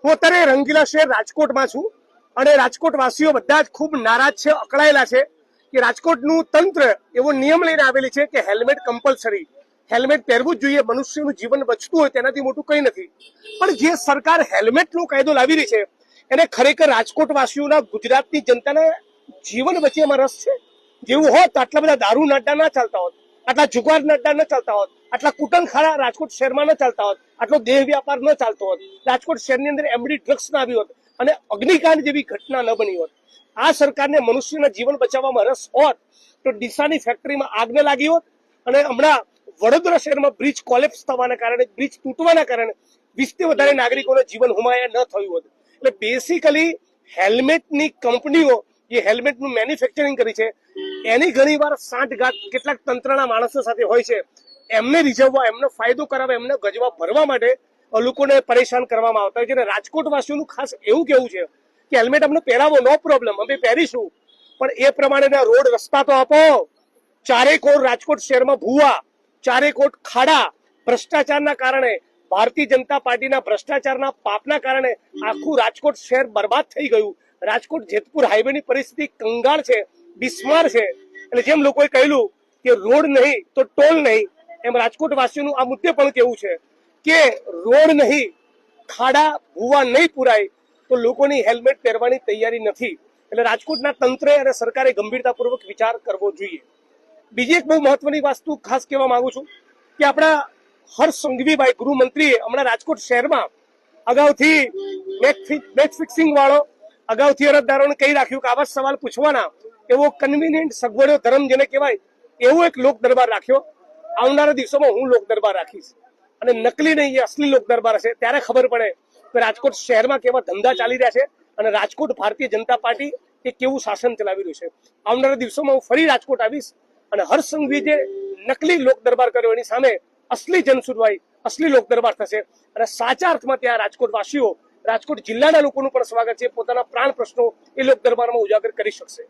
હું અત્યારે રંગીલા શહેર રાજકોટમાં છું અને રાજકોટ વાસીઓ બધા જ ખૂબ નારાજ છે, અકળાયેલા છે કે રાજકોટનું તંત્ર એવો નિયમ લઈને આવેલી છે કે હેલ્મેટ કમ્પલસરી, હેલ્મેટ પહેરવું જ જોઈએ, મનુષ્યનું જીવન બચતું હોય તેનાથી મોટું કંઈ નથી. પણ જે સરકાર હેલ્મેટનો કાયદો લાવી રહી છે એને ખરેખર રાજકોટ વાસીઓના, ગુજરાતની જનતાના જીવન બચે એમાં રસ છે? જેવું હોત તો આટલા બધા દારૂ અડ્ડા ના ચાલતા હોત, આટલા જુગાર અડ્ડા ન ચાલતા હોત, આટલા કુટનખાડા રાજકોટ શહેરમાં ન ચાલતા હોત, આટલો દેહ વ્યાપાર ન ચાલતો હોત, રાજકોટ શહેરની અંદર એમડી ડ્રગ્સ ના આવી હોત અને અગ્નિકાંડ જેવી ઘટના ન બની હોત. આ સરકારને મનુષ્યના જીવન બચાવવામાં રસ હોત તો ડીસાની ફેક્ટરીમાં આગ ન લાગી હોત અને હમણાં વડોદરા શહેરમાં બ્રિજ કોલેપ્સ થવાના કારણે, બ્રિજ તૂટવાના કારણે 20 થી વધારે નાગરિકોનું જીવન હુમાયા ન થયું હોત. એટલે બેસિકલી હેલ્મેટની કંપનીઓ જે હેલ્મેટનું મેન્યુફેક્ચરિંગ કરી છે એની ઘણીવાર સાંઠગાંઠ કેટલાક તંત્રના માણસો સાથે હોય છે. એમને રીઝવવા, એમનો ફાયદો કરાવવા, એમને ગજવા ભરવા માટે લોકોને પરેશાન કરવામાં આવતા હોય છે. અને રાજકોટ વાસીઓનું ખાસ એવું કેવું છે કે હેલ્મેટ અમને પહેરાવો, નો પ્રોબ્લેમ, અમે પહેરીશું, પણ એ પ્રમાણેના રોડ રસ્તા તો આપો. ચારેકોર રાજકોટ શહેરમાં ભૂવા, ચારેકોર ખાડા, ભ્રષ્ટાચારના કારણે, ભારતીય જનતા પાર્ટીના ભ્રષ્ટાચારના પાપના કારણે આખું રાજકોટ શહેર બરબાદ થઈ ગયું. રાજકોટ જેતપુર હાઈવેની પરિસ્થિતિ કંગાળ છે, બિસ્માર છે. એટલે જેમ લોકોએ કહેલું કે રોડ નહીં તો ટોલ નહીં, એમ રાજકોટ વાસીઓનું આ મુદ્દે પણ કેવું છે કે રોડ નહીં, ખાડા ભૂવા નહીં પુરાય તો લોકોની હેલ્મેટ પહેરવાની તૈયારી નથી. એટલે રાજકોટના તંત્રે અને સરકારે ગંભીરતાપૂર્વક વિચાર કરવો જોઈએ. બીજી એક બહુ મહત્વની વસ્તુ ખાસ કહેવા માંગુ છું કે આપણા હર્ષ સંઘવીભાઈ ગૃહમંત્રીએ હમણાં રાજકોટ શહેરમાં અગાઉથી મેચ ફિક્સિંગ વાળો અગાઉથી અરજદારોને કહી રાખ્યું કે આવા સવાલ પૂછવાના એવો કન્વિનિયન્ટ સગવડો ધર્મ જેને કહેવાય એવો એક લોક દરબાર રાખ્યો. આવનારા દિવસોમાં હું લોક દરબાર રાખીશ અને નકલી નહીં, અસલી લોક દરબાર હશે ત્યારે ખબર પડે કે રાજકોટ શહેરમાં કેવા ધંધા ચાલી રહ્યા છે અને રાજકોટ ભારતીય જનતા પાર્ટી એ કેવું શાસન ચલાવી રહ્યું છે. આવનારા દિવસોમાં હું ફરી રાજકોટ આવીશ અને હર્ષ સંઘવી જે નકલી લોક દરબાર કર્યો એની સામે અસલી જનસુનવાઈ, અસલી લોક દરબાર થશે અને સાચા અર્થમાં ત્યાં રાજકોટ વાસીઓ, રાજકોટ જિલ્લાના લોકોનું પણ સ્વાગત છે, પોતાના પ્રાણ પ્રશ્નો એ લોક દરબારમાં ઉજાગર કરી શકશે.